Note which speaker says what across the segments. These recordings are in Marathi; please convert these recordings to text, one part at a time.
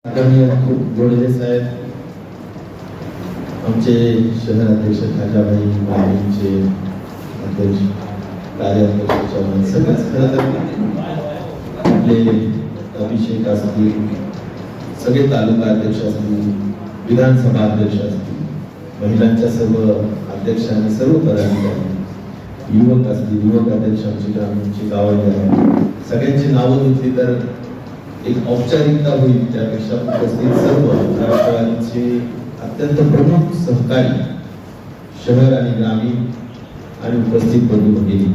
Speaker 1: आदरणीय गोडले साहेब, आमचे शहर अध्यक्ष खाजाबाई माळींचे अध्यक्ष, कार्याध्यक्ष चव्हाण, सगळेच खरं तर आपले अभिषेक असतील, सगळे तालुका अध्यक्ष असतील, विधानसभा अध्यक्ष असतील, महिलांच्या सर्व अध्यक्ष आणि सर्व पदाधिकारी, युवक असतील, युवक अध्यक्ष आमची ग्रामीणची गावाला सगळ्यांची नावं घेतली तर एक औपचारिकता होईल. त्यापेक्षा उपस्थित सर्व राष्ट्रवादीचे अत्यंत प्रमुख सहकारी शहर आणि ग्रामीण आणि उपस्थित बंधू भगिनी,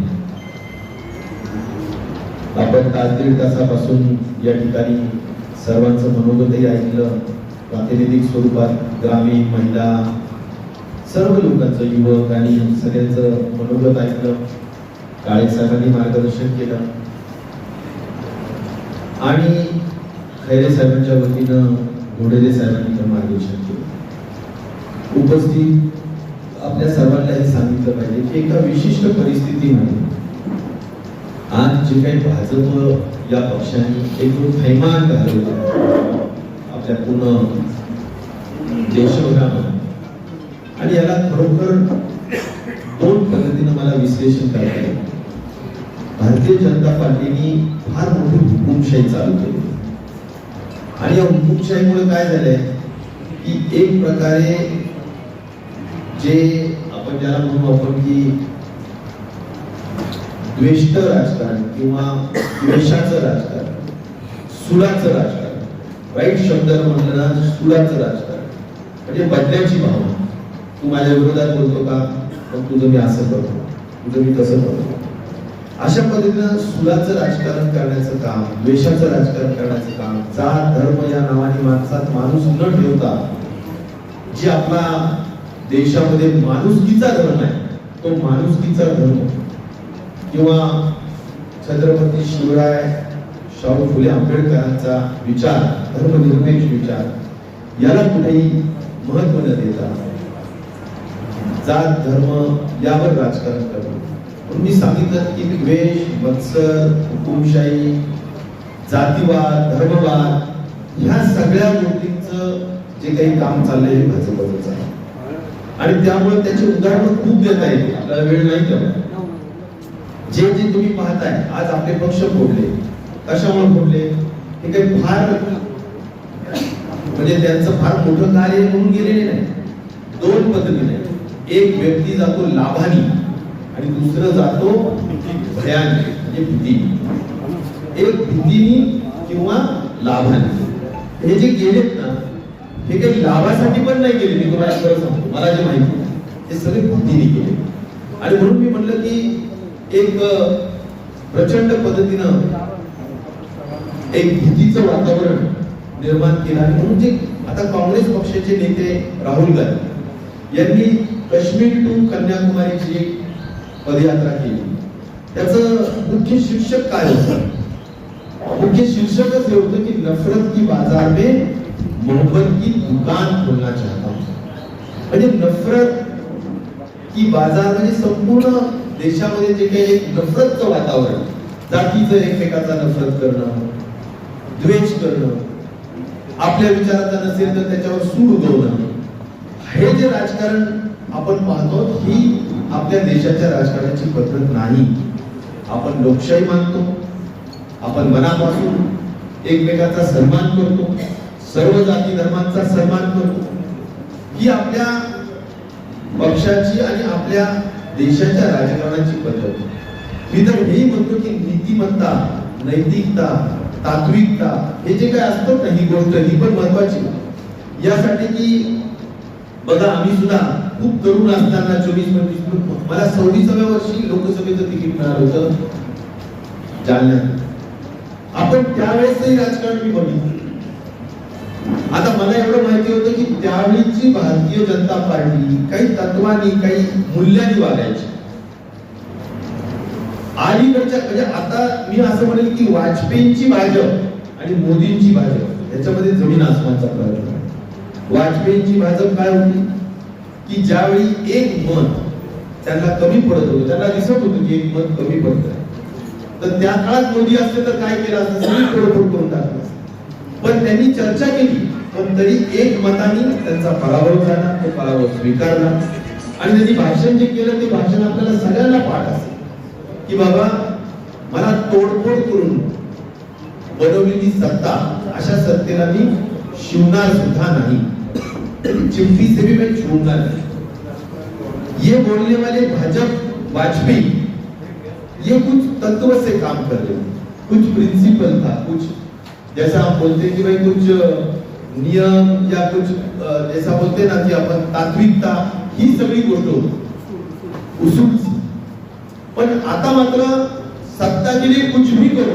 Speaker 1: आपण तास दीड तासापासून या ठिकाणी सर्वांचं मनोगतही ऐकलं. प्रातिनिधिक स्वरूपात ग्रामीण, महिला, सर्व लोकांचं, युवक आणि सगळ्यांचं मनोगत ऐकलं. काळे साहेबांनी मार्गदर्शन केलं आणि खैरे साहेबांच्या वतीनं घोडेले साहेबांनी पण मार्गदर्शन केलं. उपस्थित आपल्या सर्वांना हे सांगितलं पाहिजे की एका विशिष्ट परिस्थितीमध्ये आज जे काही भाजप या पक्षाने एक थैमान घालवलं आपल्या पूर्ण देशभरामध्ये, आणि याला खरोखर दोन पद्धतीनं मला विश्लेषण करायचं आहे. भारतीय जनता पार्टीने फार मोठी हुकुमशाही चालू केली आणि या हुकुमशाहीमुळे काय झालंय की एक प्रकारे जे आपण ज्याला म्हणू आपण की द्वेष्ट राजकारण किंवा द्वेषाचं राजकारण, सुडाचं राजकारण, वाईट शब्द म्हणलं ना, सुडाचं राजकारण म्हणजे बदल्याची भावना. तू माझ्या विरोधात बोलतो का, पण तुझं मी असं करतो, तुझं मी तसं करतो, अशा पद्धतीनं सुडाचं राजकारण करण्याचं काम, द्वेषाचं राजकारण करण्याचं काम, जात धर्म या नावाने माणसात माणूस न ठेवता जे आपला देशामध्ये माणुसकीचा धर्म आहे, तो माणुसकीचा धर्म किंवा छत्रपती शिवराय शाहू फुले आंबेडकरांचा विचार, धर्मनिरपेक्ष विचार, याला कुठेही महत्व न देता जात धर्म यावर राजकारण करणं. मी सांगितलं की द्वेष, मत्सर, हुकुमशाही, जातीवाद, धर्मवाद ह्या सगळ्या गोष्टींचं जे काही काम चाललंय हे भाजपचं आहे आणि त्यामुळे त्याची उदाहरणं खूप देता येईल. आपल्याला वेळ नाही तेव्हा जे जे तुम्ही पाहताय आज आपले पक्ष फोडले, कशामुळे फोडले हे काही फार म्हणजे त्यांचं फार मोठं कार्य म्हणून गेलेले नाही. दोन पद्धतीने, एक व्यक्ती जातो लाभानी आणि दुसरं जातो भयाने म्हणजे भीतीने. एक भीतीने किंवा लाभाने. हे जे गेलेत ना, हे काही लाभासाठी पण नाही गेले. मी तुम्हाला खरं सांगतो, मला जे माहिती हे सगळे भीतीने गेले. आणि म्हणून मी म्हटलं की एक प्रचंड पद्धतीनं एक भीतीचं वातावरण निर्माण केलं. आणि म्हणून जे आता काँग्रेस पक्षाचे नेते राहुल गांधी यांनी काश्मीर टू कन्याकुमारीची पदयात्रा केली. त्याचं मुख्य शीर्षक काय होतं? मुख्य शीर्षकच हे होतं की नफरत की बाजार में मोहब्बत की दुकान खोलना चाहता हूं. म्हणजे नफरत की बाजार म्हणजे संपूर्ण देशामध्ये जे काही एक नफरतचं वातावरण, जातीचं एकमेकाचा नफरत करणं, द्वेष करणं, आपल्या विचाराचा नसेल तर त्याच्यावर सूड उगवणं, हे जे राजकारण आपण पाहतो ही आपल्या देशाच्या राजकारणाची पद्धत नाही. आपण लोकशाही मानतो, आपण मनापासून एकमेकाचा सन्मान करतो, सर्व जाती धर्मांचा सन्मान करतो. ही आपल्या पक्षाची आणि आपल्या देशाच्या राजकारणाची पद्धत. मी तर हेही म्हणतो की नीतिमत्ता, नैतिकता, तात्विकता हे जे काय असतं ना, ही गोष्ट ही पण महत्वाची. यासाठी की बघा, आम्ही सुद्धा खूप तरुण असताना 24-25 मला 26व्या वर्षी लोकसभेचं तिकीट मिळालं होतं जालन्यात. आपण त्यावेळेसही राजकारण मी बघितलं. आता मला एवढं माहिती होतं की त्यावेळीची भारतीय जनता पार्टी काही तत्वानी, काही मूल्यांनी वागायची. अलीकडच्या म्हणजे आता मी असं म्हणेल की वाजपेयींची भाजप आणि मोदींची भाजप याच्यामध्ये जमीन आसमानचा फरक आहे. वाजपेयींची भाजप काय होती की ज्यावेळी एक मत त्यांना कमी पडत होतं, त्यांना दिसत होतं की एक मत कमी पडत आहे, तर त्या काळात मोदी असते तर काय केलं असतं, सगळी तोडफोड करून टाकलं. पण त्यांनी चर्चा केली, पण तरी एक मताने त्यांचा पराभव झाला, तो पराभव स्वीकारला आणि त्यांनी भाषण जे केलं ते भाषण आपल्याला सगळ्यांना पाठ असेल की बाबा मला तोडफोड करून बनवलेली सत्ता, अशा सत्तेला मी शिवणार सुद्धा नहीं, चिमटी से भी मैं छूंगा नहीं। ये बोलने वाले भाजपा वाजपेयी ये कुछ तत्व से काम कर रहे हैं, कुछ प्रिंसिपल था, कुछ जैसा हम बोलते हैं कि भाई कुछ नियम या कुछ जैसा बोलते ना कि अपन तात्विकता, ही सगळी गोष्ट होती उसूल। पण आता मात्र सत्ता के लिए कुछ भी करो,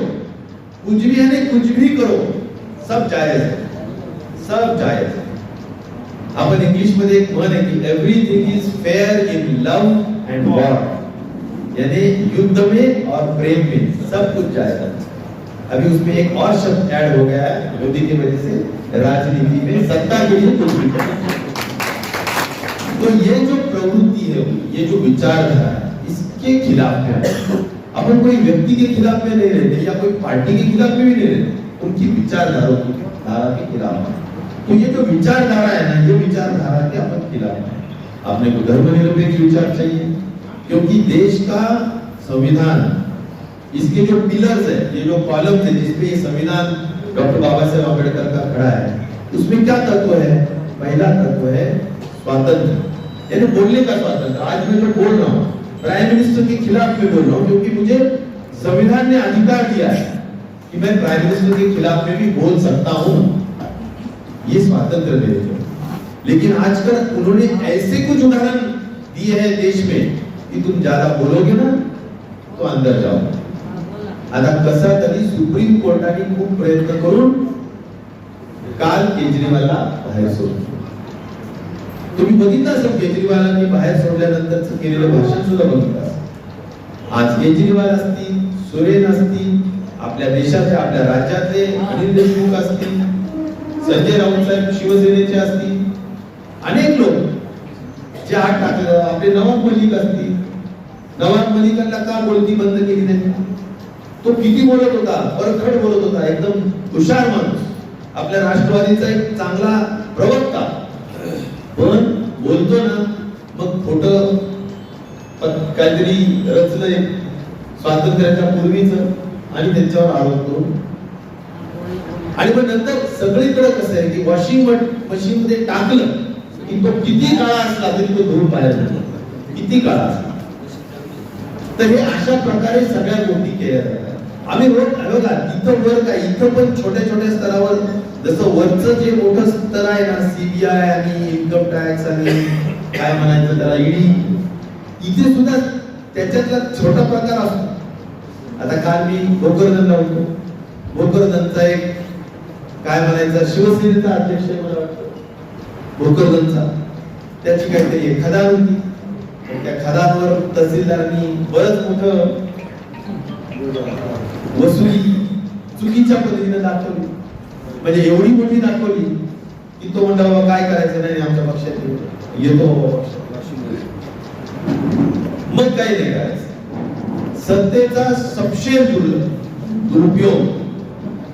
Speaker 1: कुछ भी है नहीं, कुछ भी करो, सब जायज है, सब जायज है। अपन इंग्लिश मध्ये एक म्हण आहे की everything is fair in love end war, यानी युद्ध में और प्रेम में सब कुछ जायज है। अभी उसमें एक और शब्द ऐड हो गया है मोदी की वजह से, राजनीति में सत्ता के लिए कुछ भी करना। तो ये जो प्रवृत्ति है, ये जो विचारधारा है, इसके खिलाफ है। अपन कोई व्यक्ति के खिलाफ में नहीं रहते या कोई पार्टी के खिलाफ में भी नहीं रहते, उनकी विचारधारा के खिलाफ है। तो ये जो विचारधारा है ना, ये विचारधारा के अपन खिलाफ है। आपने को धर्मनिरपेक्ष विचार चाहिए, क्योंकि देश का संविधान, इसके जो पिलर्स है, ये जो कॉलम्स है जिसपे ये संविधान डॉक्टर बाबा साहेब अम्बेडकर का खड़ा है, उसमें क्या तत्व है? पहला तत्व है स्वातंत्र, यानी बोलने का स्वातंत्र। आज मैं जो बोल रहा हूँ प्राइम मिनिस्टर के खिलाफ में बोल रहा हूँ, क्योंकि मुझे संविधान ने अधिकार दिया है कि मैं प्राइम मिनिस्टर के खिलाफ में भी बोल सकता हूँ, ये स्वातंत्र मेरे को। लेकिन आजकल उन्होंने ऐसे कुछ उदाहरण दिए हैं देश में कि तुम ज्यादा बोलोगे ना तो अंदर जाओ। आता कसा तरी सुप्रीम कोर्टाने खूप प्रयत्न करून काल केजरीवालला बाहेर सोडलं। तुम्ही बघितलं असेल केजरीवालांनी बाहेर सोडल्यानंतरचं केलेलं भाषण सुद्धा बघितलं असेल। आज केजरीवाल असतील, सुरेन असतील, आपल्या देशाचे आपल्या राज्यातले अनिल देशमुख असतील, संजय राऊत साहेब शिवसेनेचे असतील, अनेक लोक जे हात टाकलं, आपले नवाब मलिक असतील, नवाब मलिकांना का बोलती बंद केली त्यांनी? तो किती बोलत होता, परखड बोलत होता, एकदम हुशार माणूस, आपल्या राष्ट्रवादीचा एक चांगला प्रवक्ता, पण बोलतो ना मग खोटं काहीतरी रचलंय स्वातंत्र्याच्या पूर्वीचं आणि त्यांच्यावर आरोप करून। आणि मग नंतर सगळीकडे कसं आहे की वॉशिंग मशीन मध्ये टाकलं की तो किती काळा असला तरी तो धूळ बाहेर येतो, किती काळा असला। तर हे अशा प्रकारे सगळ्या गोष्टी केल्या जातात। आम्ही रोज बघा इथं वर काय, इथं पण छोट्या छोट्या स्तरावर, जसं वरचं जे मोठं स्तर आहे ना, सीबीआय आणि इन्कम टॅक्स आणि काय म्हणायचं त्याला ईडी, इथे सुद्धा त्याच्यातला छोटा प्रकार असतो। आता काल मी भोकरदनला होतो, भोकरदनचा एक काय म्हणायचा शिवसेनेचा अध्यक्ष आहे मला वाटतं भोकरदनचा, त्याची काहीतरी एक खदान होती, त्या खदानवर तहसीलदारांनी बरंच मोठं वसुली चुकीच्या पद्धतीने दाखवली, म्हणजे एवढी मोठी दाखवली की तो म्हणला बाबा काय करायचं नाही, आमच्या पक्षात येतो मग काही नाही करायचं। सत्तेचा सपशेल दुरुपयोग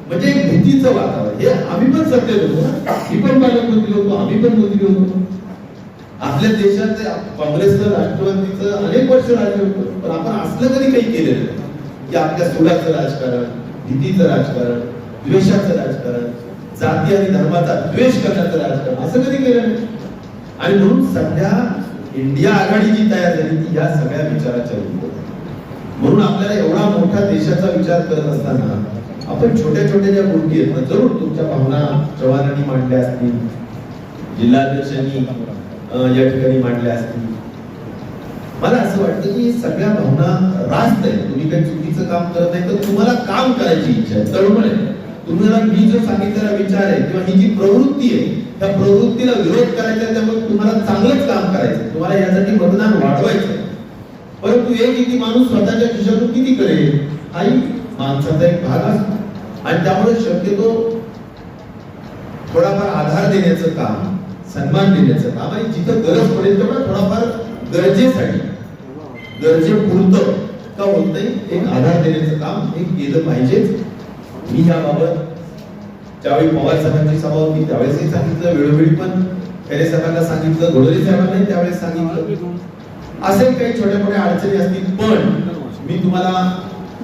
Speaker 1: म्हणजे एक भीतीचं वातावरण। हे आम्ही पण सत्तेत होतो ना, मी पण पालकमंत्री होतो, आम्ही पण मंत्री होतो, आपल्या देशात काँग्रेसचं राष्ट्रवादीचं अनेक वर्ष राज्य होतं, पण आपण असलं कधी काही केलेलं नाही की आपल्या सुडाचं राजकारण, भीतीचं राजकारण, द्वेषाचं राजकारण, जाती आणि धर्माचा द्वेष करण्याचं राजकारण असं कधी केलं नाही। आणि म्हणून सध्या इंडिया आघाडी जी तयार झाली ती या सगळ्या विचाराच्या विरुद्ध। म्हणून आपल्याला एवढा मोठा देशाचा विचार करत असताना आपण छोट्या छोट्या ज्या गोष्टी आहेत ना, जरूर तुमच्या भावना चव्हाणांनी मांडल्या असतील, जिल्हाध्यक्षांनी या ठिकाणी मांडल्या असतील। मला असं वाटतं की सगळ्या भावना रास्त आहे, तुम्ही काही चुकीचं काम करत नाही, तर तुम्हाला काम करायची इच्छा आहे, तळमळ आहे, तुम्हाला मी जो सांगितलेला विचार आहे किंवा ही जी प्रवृत्ती आहे त्या प्रवृत्तीला विरोध करायचा, त्यामुळे तुम्हाला चांगलंच काम करायचं, तुम्हाला यासाठी मतदान वाढवायचं। परंतु एक किती माणूस स्वतःच्या खिशातून किती करेल हाही माणसाचा एक भाग असतो, आणि त्यामुळे शक्यतो थोडाफार आधार देण्याचं काम, सन्मान देण्याचं काम, आणि जिथं गरज पडेल तेवढा थोडाफार गरजेसाठी, गरजेपुरतं का होत नाही एक आधार देण्याचं काम हे केलं पाहिजेच। मी याबाबत ज्यावेळी पवार साहेबांची सभा होती त्यावेळेसही सांगितलं, वेळोवेळी पण खैरे साहेबांना सांगितलं, घोडरे साहेबांनाही त्यावेळेस सांगितलं. असे काही छोट्या मोठ्या अडचणी असतील, पण मी तुम्हाला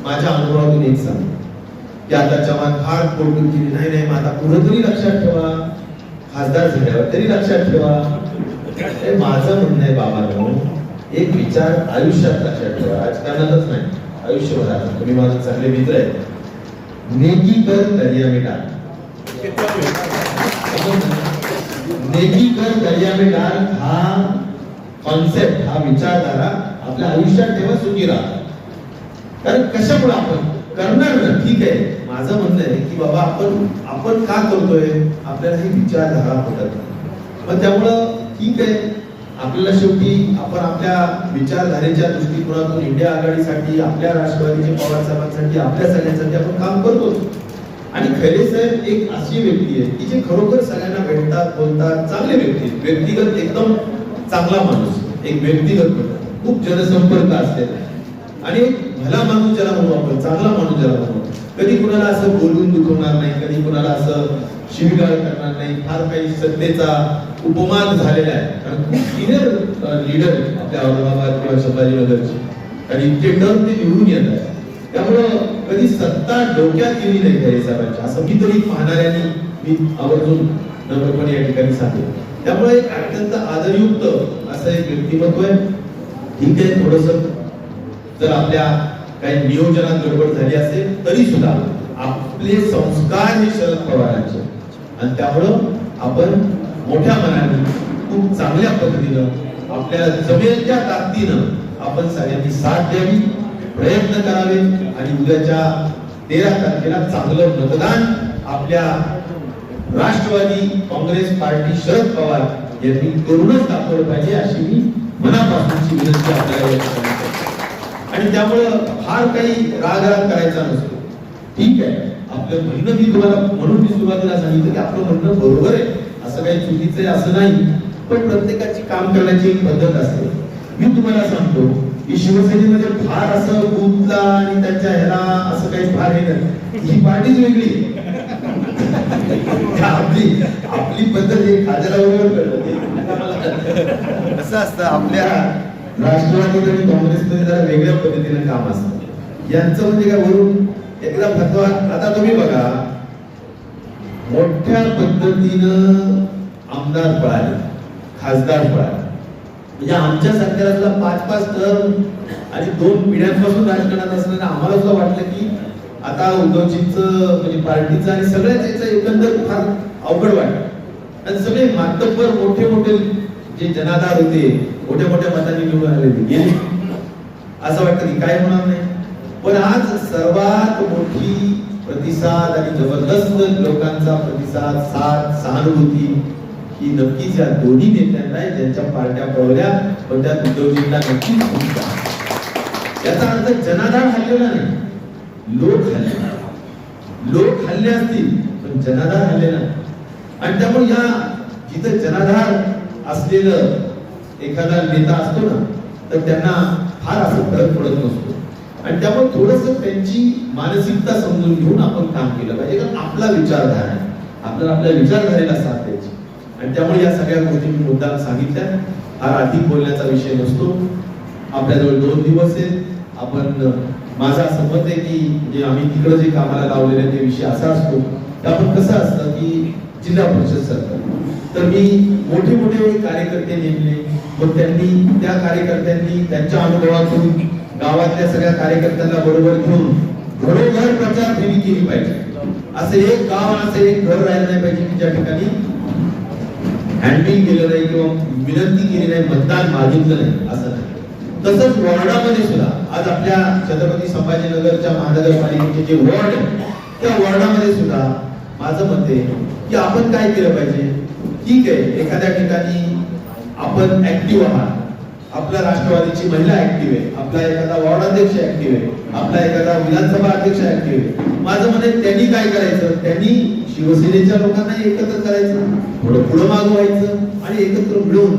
Speaker 1: माझ्या अनुभवातून एक सांगतो की आता चव्हाण फार पोटून केली नाही, मग आता पुढे तरी लक्षात ठेवा, खासदार झाल्यावर तरी लक्षात ठेवा. हे माझं म्हणणं आहे बाबांनो, एक विचार आयुष्यात लक्षात ठेवा, राजकारणातच नाही, आयुष्यभरात. तुम्ही माझे चांगले मित्र आहेत. नेकी कर दर्या में डाल, नेकी कर दर्या में डाल हा कॉन्सेप्ट, हा विचारधारा आपल्या आयुष्यात ठेवा, सुखी राहा. कारण कशामुळे आपण करणार ना, ठीक आहे, माझं म्हणणं आहे की बाबा आपण का करतोय, आपल्याला ही विचारधारा पटत नाही. पण त्यामुळं ठीक आहे, आपल्याला शेवटी आपण आपल्या विचारधारेच्या दृष्टिकोनातून इंडिया आघाडीसाठी, आपल्या राष्ट्रवादीचे पवार साहेबांसाठी, आपल्या सगळ्यांसाठी आपण काम करतो. आणि खैरे साहेब एक अशी व्यक्ती आहे की जे खरोखर सगळ्यांना भेटतात, बोलतात, चांगले व्यक्ती, व्यक्तिगत एकदम चांगला माणूस, एक व्यक्तिगत खूप जनसंपर्क असलेला आणि भला माणूस ज्याला म्हणू आपण, चांगला माणूस ज्याला म्हणू. कधी कुणाला असं बोलून दुखवणार नाही, कधी कुणाला असं शिवीगाळ करणार नाही. फार काही सत्तेचा उपमान झालेला आहे, कारण खूप सिनियर लीडर आपल्या औरंगाबाद किंवा संभाजीनगरचे, आणि इतके टर्म ते निवडून येत आहे. त्यामुळं कधी सत्ता डोक्यात गेली नाही खैरे साहेबांच्या, असं मी तरी पाहणाऱ्यांनी मी आवर्जून नम्रपणे या ठिकाणी सांगेन. त्यामुळे एक अत्यंत आदरयुक्त असं एक व्यक्तिमत्व आहे. ठीक आहे, थोडस जर आपल्या काही नियोजनात गडबड झाली असेल तरी सुद्धा आपले संस्कार हे शरद पवारांचे, आणि त्यामुळं आपण मोठ्या मनाने खूप चांगल्या पद्धतीनं आपल्या जमेल त्या ताकदीनं आपण सगळ्यांनी साथ द्यावी, प्रयत्न करावे, आणि उद्याच्या 13 तारखेला चांगलं मतदान आपल्या राष्ट्रवादी काँग्रेस पार्टी शरद पवार यांनी करूनच दाखवलं पाहिजे, अशी मी मनापासूनची विनंती आपल्याला. आणि त्यामुळं फार काही राग करायचा नसतो. ठीक आहे, आपलं म्हणणं मी तुम्हाला म्हणून मी सुरुवातीला सांगितलं की आपलं म्हणणं बरोबर आहे, असं काही चुकीचं आहे असं नाही, पण प्रत्येकाची काम करण्याची एक पद्धत असते. मी तुम्हाला सांगतो की शिवसेनेमध्ये फार असं बूथला आणि त्यांच्या ह्याला असं काही फार हे नाही, ही पार्टीच वेगळी आपली पद्धत हे खाजाला बरोबर असं असतं. आपल्या राष्ट्रवादी आणि काँग्रेसमध्ये जरा वेगळ्या पद्धतीने काम असतं. यांचं म्हणजे काय, वरून एकदा फतवा. आता तुम्ही बघा, मोठ्या पद्धतीनं आमदार पळाले, खासदार पळाले, म्हणजे आमच्या सरकारला 5-5 टर्म आणि 2 पिढ्यांपासून राजकारणात असल्याने आम्हाला सुद्धा वाटलं की आता उद्धवजींचं म्हणजे पार्टीचं आणि सगळ्याच एकंदर फार अवघड वाटलं. आणि सगळे मातब्बर मोठे मोठे जे जनाधार होते, मोठ्या मोठ्या मतांनी निवडून आलेले गेले, असं वाटतं की काय होणार नाही. पण आज सर्वात मोठी प्रतिसाद आणि जबरदस्त लोकांचा प्रतिसाद, साथ, सहानुभूती ही नक्कीच या दोन्ही नेत्यांना आहे, ज्यांच्या पार्ट्या पळवल्या, पण त्या उद्धवजींना नक्कीच. याचा अर्थ जनाधार हल्लेला नाही, लोक हल्ले असतील, पण जनाधार हल्ले नाही. आणि त्यामुळे या जिथे जनाधार असलेलं एखादा नेता असतो ना, तर त्यांना फार असं फरक पडत नसतो. आणि त्यामुळे थोडस त्यांची मानसिकता समजून घेऊन आपण काम केलं पाहिजे, कारण आपला विचारधारा आहे, आपल्याला आपल्या विचारधारेला साथ द्यायची. आणि त्यामुळे या सगळ्या गोष्टी मी मुद्दाम सांगितल्या. हा अधिक बोलण्याचा विषय नसतो. आपल्याजवळ 2 दिवस आहेत. आपण, माझं असं मत आहे की जे आम्ही तिकडे जे कामाला लावलेले ते विषय असा असतो की आपण कसं असतं की जिल्हा परिषद सरकार, तर मी मोठे मोठे कार्यकर्ते नेमले, मग त्यांनी त्या कार्यकर्त्यांनी त्यांच्या अनुभवातून गावातल्या सगळ्या कार्यकर्त्यांना बरोबर घेऊन घरोघर प्रचार फेरी केली पाहिजे. असं एक गाव, असं एक घर राहिलं नाही पाहिजे की ज्या ठिकाणी हँडलिंग केलं नाही किंवा विनंती केली नाही, मतदान मागितलं नाही, असं नाही. तसंच वॉर्डामध्ये सुद्धा आज आपल्या छत्रपती संभाजीनगरच्या महानगरपालिकेचे जे वॉर्ड आहे, त्या वॉर्डामध्ये सुद्धा माझं मत आहे की आपण काय केलं पाहिजे. ठीक आहे, एखाद्या ठिकाणी आपण ऍक्टिव्ह आहात, आपल्या राष्ट्रवादीची महिला ऍक्टिव्ह आहे, आपला एखादा वॉर्ड अध्यक्ष ऍक्टिव्ह आहे, आपला एखादा विधानसभा अध्यक्ष ऍक्टिव्ह आहे. माझं म्हणणं आहे त्यांनी काय करायचं, त्यांनी शिवसेनेच्या लोकांना एकत्र करायचं, थोडं पुढं मागं व्हायचं आणि एकत्र मिळून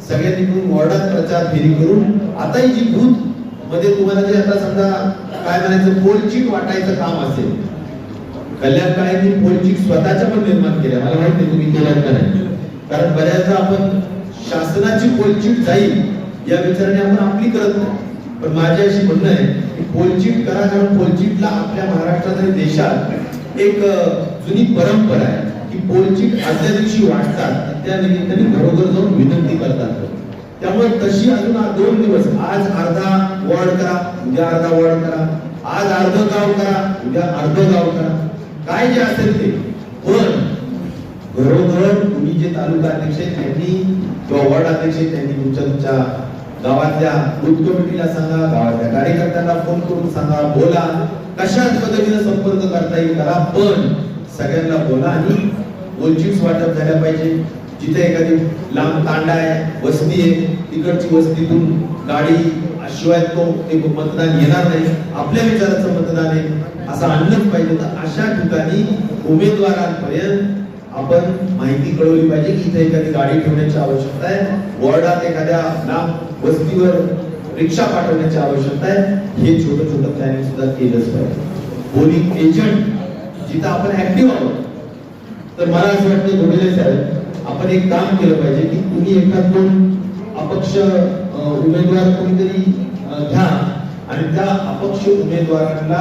Speaker 1: सगळ्यांनी मिळून वॉर्डात प्रचार फेरी करून, आता ही जी बूथ मध्ये तुम्हाला जे आता समजा काय म्हणायचं पोल चीट वाटायचं काम असेल, कल्याण काळेंनी पोलचिक स्वतःच्या पण निर्माण केल्या, मला माहित नाही तुम्ही केल्यात का नाही, कारण बऱ्याचदा आपण शासनाची पोलचिट जाईल या विचाराने आपण आपली करत नाही. पण माझ्या अशी म्हणणं आहे की पोलचिट करा, कारण पोलचिटला आपल्या महाराष्ट्रात आणि देशात एक जुनी परंपरा आहे की पोलचिट आदल्या दिवशी वाटतात, त्या निमित्ताने घरोघर जाऊन विनंती करतात. त्यामुळे तशी अजून 2 दिवस, आज अर्धा वॉर्ड करा, उद्या अर्धा वॉर्ड करा, आज अर्ध गाव करा, उद्या अर्ध गाव करा, काय जे असेल ते. पण घरोघर तुम्ही जे तालुका अध्यक्ष आहेत त्यांनी किंवा वॉर्ड अध्यक्ष आहेत त्यांनी तुमच्या गावातल्या बूथ कमिटीला सांगा, गावातल्या कार्यकर्त्यांना फोन करून सांगा, बोला, कशा पद्धतीने संपर्क करता येईल करा, पण सगळ्यांना बोला आणि पोलचिट्स वाटप झाल्या पाहिजे. जिथे एखादी लांब तांडा आहे, वस्ती आहे, तिकडची वस्तीतून गाडी शिवाय तो एक मतदान येणार नाही, आपल्या विचाराचं मतदान आहे असं आणलंच पाहिजे. तर अशा ठिकाणी उमेदवारांपर्यंत आपण माहिती कळवली पाहिजे की इथे एखादी गाडी ठेवण्याची आवश्यकता आहे, वॉर्डात एखाद्या लांब वस्तीवर रिक्षा पाठवण्याची आवश्यकता आहे. हे छोटं छोटं प्लॅनिंग सुद्धा केलंच पाहिजे. पोलिंग एजंट जिथं आपण ऍक्टिव्ह आहोत, तर मला असं वाटतं घोडेले साहेब आपण एक काम केलं पाहिजे की तुम्ही एखाद 2 अपक्ष उमेदवार कोणीतरी घ्या आणि त्या अपक्ष उमेदवारांना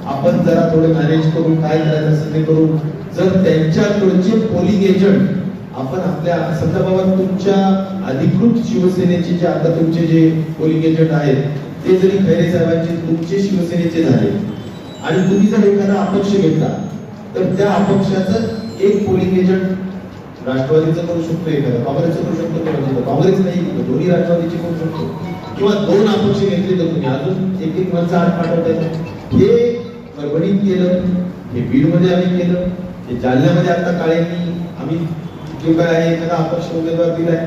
Speaker 1: आपण जरा थोडं मॅनेज करून काय करायचं असेल ते करून, जर त्यांच्याकडचे पोलिंग एजंट आपण आपल्या समजा बाबा तुमच्या अधिकृत शिवसेनेचे जे आता तुमचे जे पोलिंग एजंट आहेत ते जरी खैरे साहेबांचे तुमचे शिवसेनेचे झाले आणि तुम्ही जर एखादा अपक्ष घेतला तर त्या अपक्षाचं एक पोलिंग एजंट राष्ट्रवादीचं करू शकतो, एखादा काँग्रेसचं करू शकतो, काँग्रेस नाही दोन्ही राष्ट्रवादीचे करू शकतो, किंवा 2 अपक्ष घेतले तर तुम्ही अजून एक माणसं आत पाठवताय. हे परभणीत केलं, हे बीडमध्ये आम्ही केलं, हे जालन्यामध्ये आता काळेंनी आम्ही जो काय आहे एखादा अपक्ष उमेदवार दिलाय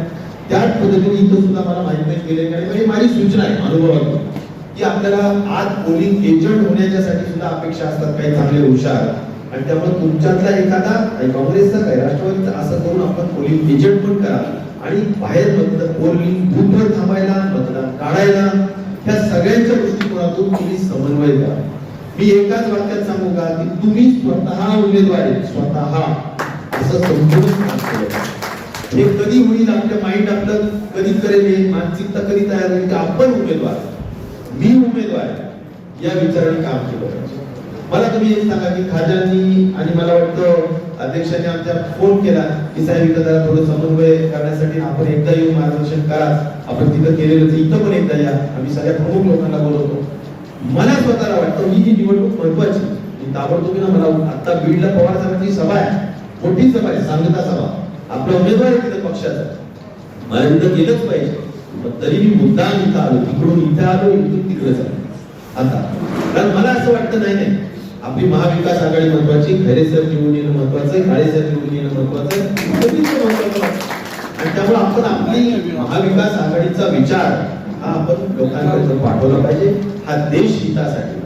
Speaker 1: त्याच पद्धतीने इथं सुद्धा मला माहिती केले. आणि माझी सूचना आहे अनुभवातून की आपल्याला आज पोलिंग एजंट होण्याच्यासाठी सुद्धा अपेक्षा असतात काही चांगले हुशार, आणि त्यामुळे तुमच्यातला एखादा काँग्रेसचा काय राष्ट्रवादीचा असं करून आपण पोलिंग एजंट पण करा आणि बाहेर पोलिंग बूथवर थांबायला, मतदान काढायला, ह्या सगळ्यांच्या दृष्टिकोनातून तुम्ही समन्वय करा. मी एकाच वाक्यात सांगू का की तुम्ही स्वतः उमेदवार आहे, स्वतः असं समजून काम केलं. हे कधी होईल, आपल्या माइंड आपलं कधी करेल, हे मानसिकता कधी तयार होईल की आपण उमेदवार, मी उमेदवार या विचाराने काम केलं पाहिजे. मला तुम्ही एक सांगा की खाजांनी आणि मला वाटतं अध्यक्षांनी आमच्या फोन केला की साहेब इथं जरा थोडं समन्वय करण्यासाठी आपण एकदा येऊन मार्गदर्शन करा, आपण तिथं केलेलं इथं पण एकदा या, आम्ही सगळ्या प्रमुख लोकांना बोलवतो. मला स्वतःला वाटतं ही जी निवडणूक महत्वाची, ताबडतोब मला आता बीडला पवार साहेबांची सभा आहे, मोठी सभा आहे, सांगता सभा, आपला उमेदवार आहे तिथं पक्षाचा, मला इथं केलंच पाहिजे. पण तरी मी मुद्दाम इथं आलो, तिकडून इथं आलो, इथून तिकडे झालो आता, कारण मला असं वाटतं नाही आपली महाविकास आघाडी महत्वाची, खैरे साहेब निवडून येणं महत्वाचं आहे, काळे साहेब निवडून येणं महत्वाचं आहे, आणि त्यामुळे आपण आपली महाविकास आघाडीचा विचार हा आपण लोकांकडे पाठवला पाहिजे. हा देश हितासाठी,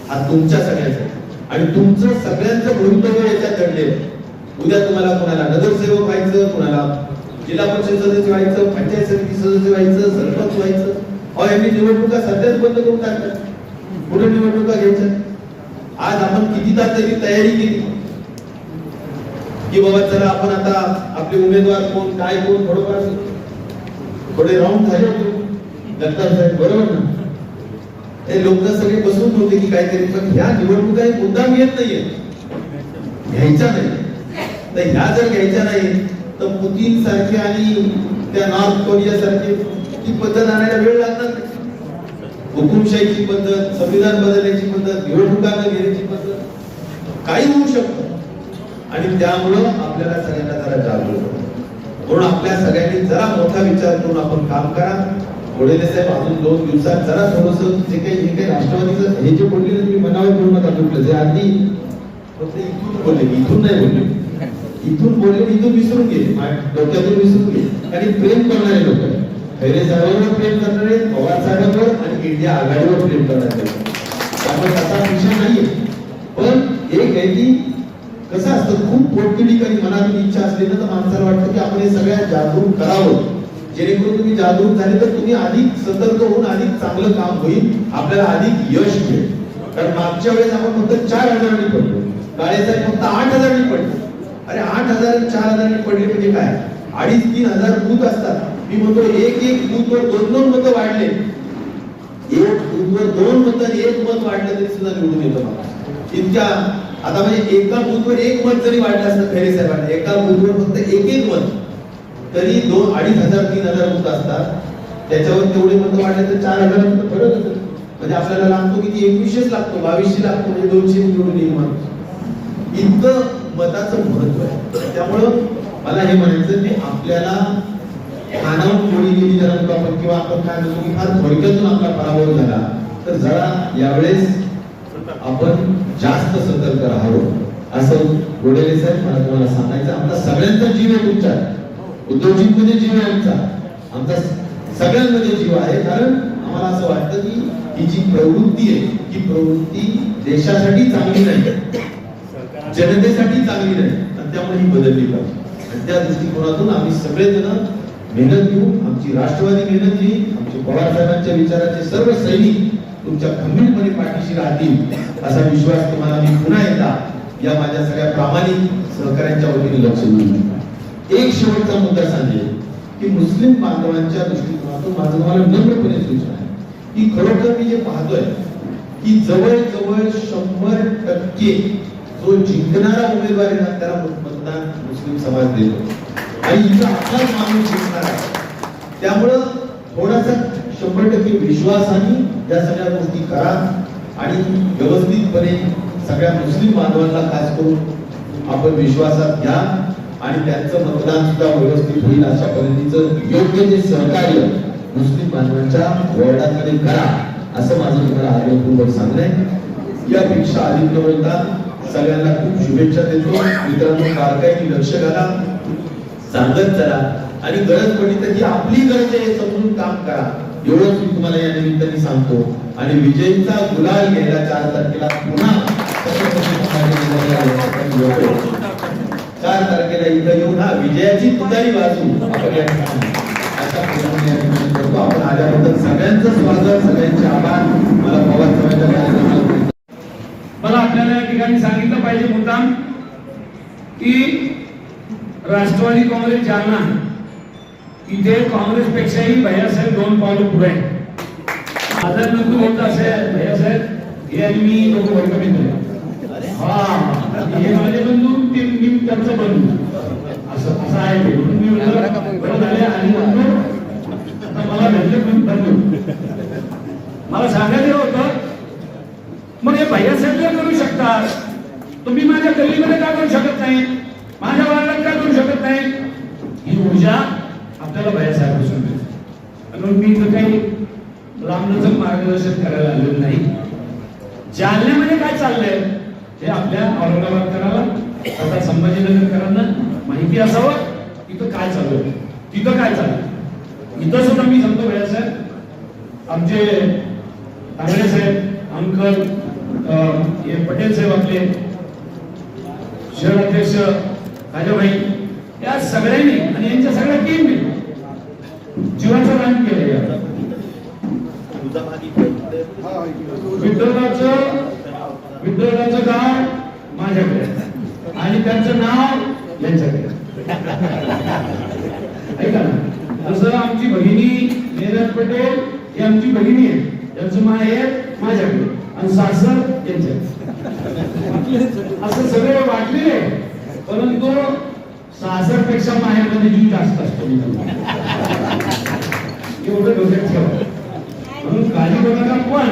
Speaker 1: हा तुमच्या सगळ्यांसाठी, आणि तुमचं सगळ्यांचं भवितव्य याच्यात दडलेलं. उद्या तुम्हाला कोणाला नगरसेवक व्हायचं, कोणाला जिल्हा परिषद सदस्य व्हायचं, पंचायत समिती सदस्य व्हायचं, सरपंच व्हायचं, अहो यांनी निवडणुका सध्याच बंद करून टाकतात, पुढे निवडणुका घ्यायच्या. आज आपण कितीदा तरी तयारी केली की बाबा चला आपण आता आपले उमेदवार कोण काय कोण थोडंफार थोडे राऊंड झाले होते दत्ता साहेब, बरोबर ना, ते लोक सगळे बसून होते की काहीतरी, पण ह्या निवडणुका मुद्दाम येत नाहीये, घ्यायच्या नाही. तर ह्या जर घ्यायच्या नाही तर पुतीन सारखे आणि त्या नॉर्थ कोरिया सारखे ती पद्धत आणायला वेळ लागणार. हुकुमशाहीची पद्धत, संविधान बदलण्याची पद्धत, निवडणुकांना घेण्याची पद्धत, काही होऊ शकतं. आणि त्यामुळं आपल्याला सगळ्यांना जरा जागरूक होतं. म्हणून आपल्या सगळ्यांनी जरा मोठा विचार करून आपण काम करा. घोडेले साहेब अजून 2 दिवसात जरा थोडंसं जे काही राष्ट्रवादीचं हे जे बोलले ना तुम्ही मनावर करू नका, कुठलं जे आधी फक्त इथून बोलले, इथून नाही बोलले, इथून बोलले इथून विसरून गेले, डोक्यातून विसरून गेले. आणि प्रेम करणारे लोक खैरे साहेबांवर प्रेम करणारे, पवार साहेबांवर आणि इंडिया आघाडीवर प्रेम करणारे, त्यामुळे तसा विषय नाहीये. पण एक आहे की कसं असतं, खूप पोटतिडीकरी मनातून इच्छा असली ना तर माणसाला वाटतं की आपण हे सगळ्या जागरूक करावं, जेणेकरून तुम्ही जागरूक झाले तर तुम्ही अधिक सतर्क होऊन अधिक चांगलं काम होईल, आपल्याला अधिक यश मिळेल. कारण मागच्या वेळेस आपण फक्त 4 हजारांनी पडलो, काळेसाहेब फक्त 8,000 पडले. अरे 8,000 4,000 पडले म्हणजे काय? 2,500-3,000 बूथ असतात. मी म्हणतो एक बूथवर 2-2 मतं वाढले, एक बूथवर 2 मतं आणि 1 मत वाढलं तरी सुद्धा निवडून येतं मला. इतक्या आता म्हणजे एका बूथवर 1 मत जरी वाढलं असतं खैरे साहेबांना, एका बूथवर फक्त 1 मत, तरी 2,500-3,000 बूथ असतात. त्याच्यावर तेवढे मतं वाढले तर 4,000 मतं फरक होतं. म्हणजे आपल्याला लागतो किती? 2100 लागतो, 2200 लागतो, म्हणजे 200 निवडून येईल माणूस. इतकं मताचं महत्व आहे. त्यामुळं मला हे म्हणायचं की आपल्याला खानावून गोळी गेली जर आपण किंवा आपण काय म्हणतो की फार थोडक्यातून आपला पराभव झाला, तर जरा यावेळेस आपण जास्त सतर्क राहावं असं गोडेले साहेब मला तुम्हाला सांगायचं. आमचा सगळ्यांचा जीव आहे तुमच्या, उद्योजकमध्ये जीव आहे आमचा सगळ्यांमध्ये जीव आहे. कारण आम्हाला असं वाटतं की ही जी प्रवृत्ती आहे ही प्रवृत्ती देशासाठी चांगली नाही, जनतेसाठी चांगली नाही, आणि त्यामुळे ही बदलली पाहिजे. आणि त्या दृष्टिकोनातून आम्ही सगळेजण मेहनत घेऊ. आमची राष्ट्रवादी मेहनत घेईल. आमचे पवार साहेबांच्या विचाराचे सर्व सैनिक तुमच्या खंबीरपणे पाठीशी राहतील असा विश्वास तुम्हाला मी पुन्हा एकदा या माझ्या सगळ्या प्रामाणिक सहकार्यांच्या वतीने लक्ष देईन. एक शेवटचा मुद्दा सांगेल की मुस्लिम बांधवांच्या दृष्टिकोनातून माझं तुम्हाला नम्रपणे सूचना आहे की खरोखर मी जे पाहतोय की जवळजवळ 100% जो जिंकणारा उमेदवार आहे ना त्याला मतदान मुस्लिम समाज देतो आणि इथं आपलाच माणूस जिंकणार आहे. त्यामुळं थोडासा 100% विश्वासाने या सगळ्या गोष्टी करा आणि व्यवस्थितपणे सगळ्या मुस्लिम बांधवांना खास करून आपण विश्वासात घ्या आणि त्यांचं मतदान सुद्धा व्यवस्थित होईल अशा पद्धतीचं योग्य ते सहकार्य मुस्लिम बांधवांच्या वॉर्डामध्ये करा असं माझं तुम्हाला आग्रहपूर्वक सांगणं आहे. यापेक्षा अधिक न बोलता सगळ्यांना खूप शुभेच्छा देतो. मित्रांनो, बारकाईने लक्ष घाला, सांगत चला आणि गरज पडली तर ही आपली गरज आहे समजून काम करा, एवढंच मी तुम्हाला या निमित्ताने सांगतो. आणि विजयीचा गुलाल घ्यायला 4 तारखेला पुन्हा 4 तारखेला इथं येऊन हा विजयाची तुतारी वाजू आपण या ठिकाणी अशा प्रकारे करतो. आपण आल्याबद्दल सगळ्यांचं स्वागत, सगळ्यांचे आभार. मला पवार साहेबांच्या कार्यक्रमाला
Speaker 2: मला आपल्याला या ठिकाणी सांगितलं पाहिजे मुद्दाम की राष्ट्रवादी काँग्रेस जालना इथे काँग्रेसपेक्षाही भैयासाहेब 2 पावलं पुढे आहे. आदर नंतर होत असेल भैयासाहेब हे आणि मी लोक वर्ग मित्र, हे माझे बंधू, ते मी त्यांचं बंधू, असं आहे ते. म्हणून मी बरं झाले आणि म्हणतो आता मला भेटले पण बंधू. मला सांगायचं होतं मग हे भैयासाहेब काय करू शकतात, तुम्ही माझ्या गल्लीमध्ये का करू शकत नाही, माझ्या वार्डात का करू शकत नाही? ही ऊर्जा आपल्याला भैयासाहेबांपासून मिळते. म्हणून मी इथं काही लांबलचक मार्गदर्शन करायला आलेलं नाही. जालन्यामध्ये काय चाललंय हे आपल्या औरंगाबादकराला, आता संभाजीनगरकरांना माहिती असावं. इथं काय चालू आहे, तिथं काय चाललंय. इथं सुद्धा मी सांगतो भैयासाहेब, आमचे कांगडे साहेब, अंकल हे पटेल साहेब, आपले शहर अध्यक्ष राजाभाई, या सगळ्यांनी आणि यांच्या सगळ्या टीमने जीवाचं दान केलं. विद्रोहाचं गाव माझ्याकडे आणि त्यांचं नाव यांच्याकडे. ऐका ना, जसं आमची भगिनी नीरज पटेल ही आमची भगिनी आहे, त्यांचं माहेर माझ्याकडे आणि सासर त्यांच्याकडे, असं सगळे वाटलेले. परंतु सासरपेक्षा माहेरमध्ये जीव जास्त असतो एवढं डोक्यात ठेवा. म्हणून काळजी करू नका. पण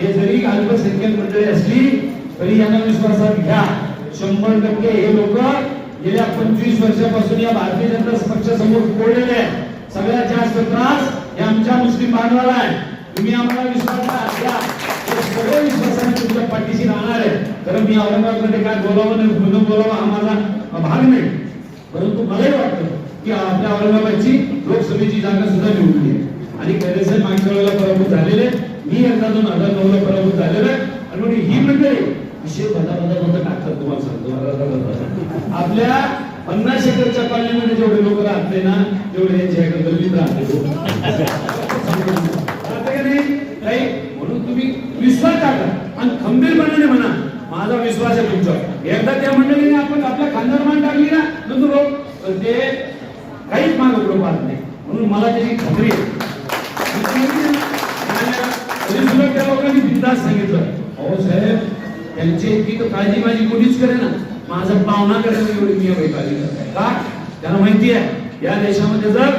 Speaker 2: हे जरी अल्पसंख्याक मंडळी असली तरी यांना विश्वासात घ्या. 100% हे लोक गेल्या 25 वर्षापासून या भारतीय जनता पक्षासमोर कोळलेले आहेत. सगळ्यात जास्त त्रास हे आमच्या मुस्लिम बांधवाला आहे. तुम्ही आम्हाला विश्वासात घ्या, सगळ्या विश्वासाने तुमच्या पाठीशी राहणार आहे. कारण मी औरंगाबादमध्ये काय बोलावं नाही न बोलावं हा माझा भाग नाही, परंतु मलाही वाटतं की आपल्या औरंगाबादची लोकसभेची जागा सुद्धा निवडली आहे. आणि कैलाससाहेब मागच्या वेळेला पराभूत झालेले, मी एकदा 2009 ला पराभूत झालेलो आहे. आणि म्हणून ही मंडळी विषय बदा टाकतात. तुम्हाला सांगतो, आपल्या 50 एकरच्या कॉलनीमध्ये जेवढे लोक राहते ना तेवढे यांच्या एका गल्लीत राहते. म्हणून तुम्ही विश्वास टाका आणि खंबीरपणाने म्हणा माझा विश्वास आहे तुमच्यावर. एकदा त्या मंडळीने आपण आपल्या खांद्यावर मान टाकली ना नंतर ते काहीच मागे पुढे पाहत नाही. म्हणून मला त्याची खात्री आहे. तरी सुद्धा त्या लोकांनी बिनधास्त सांगितलं, अहो साहेब त्यांची इतकी तर काळजी माझी कोणीच करे ना, माझा पावना करायला एवढी मी काळजी करताय का? त्यांना माहिती आहे या देशामध्ये जर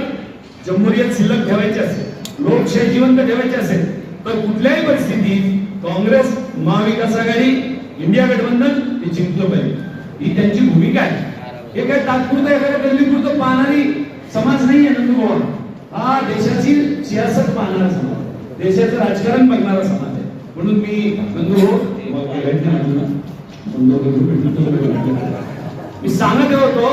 Speaker 2: जम्हुरियत शिल्लक ठेवायची असेल, लोकशाही जिवंत ठेवायची असेल तर कुठल्याही परिस्थितीत काँग्रेस, महाविकास आघाडी, इंडिया गठबंधन हे जिंकलं पाहिजे. ही त्यांची भूमिका आहे. हे काय तात्पुरतं एखाद्या गल्लीपुरतं पाहणारी समाज नाही आहे नंदुभाऊ. हा देशाची सियासत पाहणारा समाज, देशाचं राजकारण बघणारा समाज आहे. म्हणून मी नंदुभाऊ मी सांगत होतो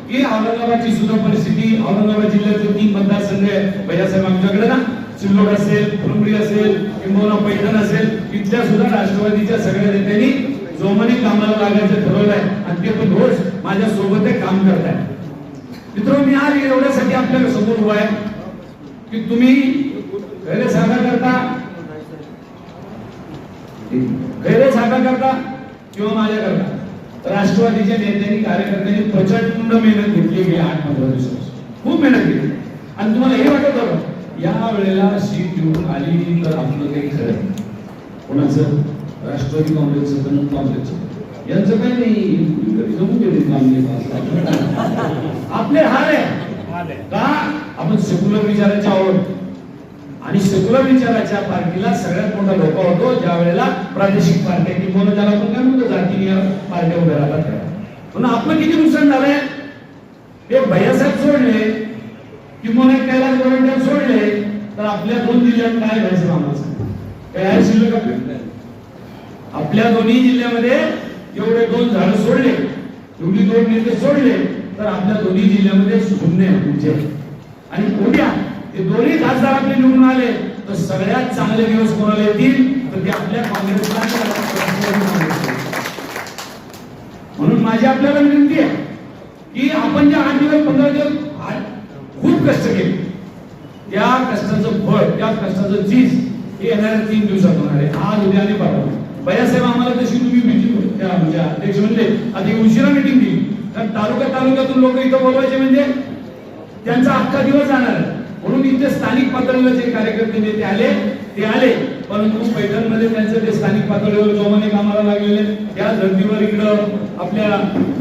Speaker 2: की औरंगाबादची सुद्धा परिस्थिती, औरंगाबाद जिल्ह्याचे 3 मतदारसंघ आहे भैयासाहेब आमच्याकडे ना, सिल्लोड असेल, फुलंब्री असेल, किंबहुना पैठण असेल, इथल्या सुद्धा राष्ट्रवादीच्या सगळ्या नेत्यांनी जोमाने कामाला लागायचं ठरवलंय आणि ते पण रोज माझ्या सोबत काम करताय. मित्रांनो, मी आज एवढ्यासाठी आपल्या समोर उभा आहे की तुम्ही गैरसागा करता किंवा माझ्या करता राष्ट्रवादीच्या नेत्यांनी, कार्यकर्त्यांनी प्रचंड मेहनत घेतली गेल्या 8-15 दिवसात. खूप मेहनत घेतली आणि तुम्हाला हे वाटत होतं या वेळेला सीट निवडून आली तर आपलं काही खरं नाही. कोणाचं? राष्ट्रवादी काँग्रेसचं पण काँग्रेसचं यांचं काही नाही, जमून गेले काम आपले हाल आहे का? आपण सेक्युलर विचाराच्या आहोत आणि सेक्युलर विचाराच्या पार्टीला सगळ्यात मोठा धोका होतो ज्या वेळेला प्रादेशिक पार्ट्या किंवा ज्याला आपण काय म्हणतो जातीय पार्ट्या उभ्या राहतात. म्हणून आपलं किती नुकसान झालंय? हे भैयासाहेब सोडले किंवा कैलास गोरंट्याल सोडले तर आपल्या 2 जिल्ह्यात काय व्हायचं आम्हाला काय शिल्लक? आपल्या दोन्ही जिल्ह्यामध्ये एवढे 2 झाडं सोडले, एवढी 2 नेते सोडले तर आपल्या दोन्ही जिल्ह्यामध्ये शून्य म्हणजे. आणि उद्या ते दोन्ही खासदार आपले निवडून आले तर सगळ्यात चांगले दिवस कोणाला येतील तर ते आपल्या काँग्रेसला. म्हणून माझी आपल्याला विनंती आहे की आपण जे 8 दिवस 15 दिवस खूप कष्ट केले, त्या कष्टाचं फळ, त्या कष्टाचं चीज हे येणाऱ्या 3 दिवसात होणार आहे. आज, उद्या आणि परवा. भैयासाहेब आम्हाला तशी तुम्ही मिटिंग त्या म्हणजे अध्यक्ष म्हणले आधी उशिरा मिटिंग दिली कारण तालुक्यातून लोक इथं बोलवायचे म्हणजे त्यांचा अख्खा दिवस जाणार आहे. म्हणून इथे स्थानिक पातळीवर जे कार्यकर्ते नेते आले परंतु पैठणमध्ये त्यांचं ते स्थानिक पातळीवर जोमाने कामाला लागलेले, त्या धर्तीवर इकडं आपल्या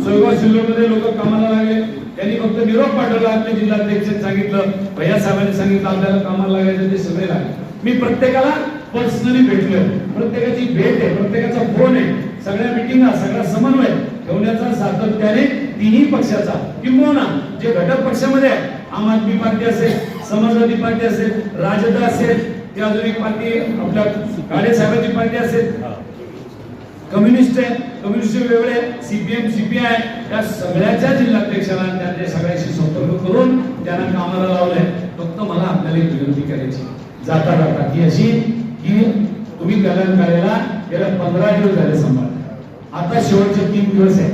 Speaker 2: सोयगाव सिल्लोडमध्ये लोक कामाला लागले. त्यांनी फक्त निरोप पाठवला, आपले जिल्हाध्यक्षांनी सांगितलं, भैयासाहेबांनी सांगितलं आपल्याला कामाला लागायचं, ते सगळे लागले. मी प्रत्येकाला पर्सनली भेटलोय, प्रत्येकाची भेट आहे, प्रत्येकाचा फोन आहे, सगळ्या मिटिंगा, सगळा समन्वय ठेवण्याचा सातत्याने तिन्ही पक्षाचा किंवा जे घटक पक्षामध्ये आहे, आम आदमी पार्टी असेल, समाजवादी पार्टी असेल, राजद असेल, ती अजून एक पार्टी आपल्या काळे साहेबांची पार्टी असेल, कम्युनिस्ट आहे, कम्युनिस्ट वेगळे, सीपीएम, सीपीआय, त्या सगळ्याच्या जिल्हाध्यक्षांना त्यांच्या सगळ्याशी संपर्क करून त्यांना कामाला लावलंय. फक्त मला आपल्याला एक विनंती करायची जाता की अशी की तुम्ही कल्याणकार्याला गेल्या 15 दिवस झाले सांभाळ, आता शेवटचे 3 दिवस आहे.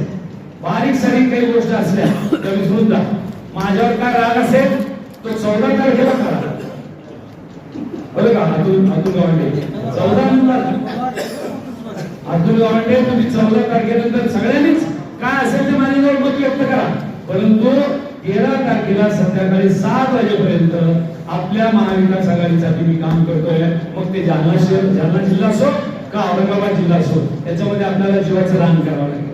Speaker 2: बारीक सारीक काही गोष्ट असल्या तर विसरून जा. माझ्यावर काय राग असेल तो 14 तारखेला करा, बरं का? अतुल गावंडे 14 नंतर, अतुल गावंडे तुम्ही 14 तारखेनंतर सगळ्यांनीच काय असेल ते माझ्याजवळ मत व्यक्त करा. परंतु 13 तारखेला संध्याकाळी 7 वाजेपर्यंत आपल्या महाविकास आघाडीसाठी मी काम करतोय. मग ते जालना जिल्हा असो का औरंगाबाद जिल्हा असो, त्याच्यामध्ये आपल्याला जीवाचं रान करावं लागेल.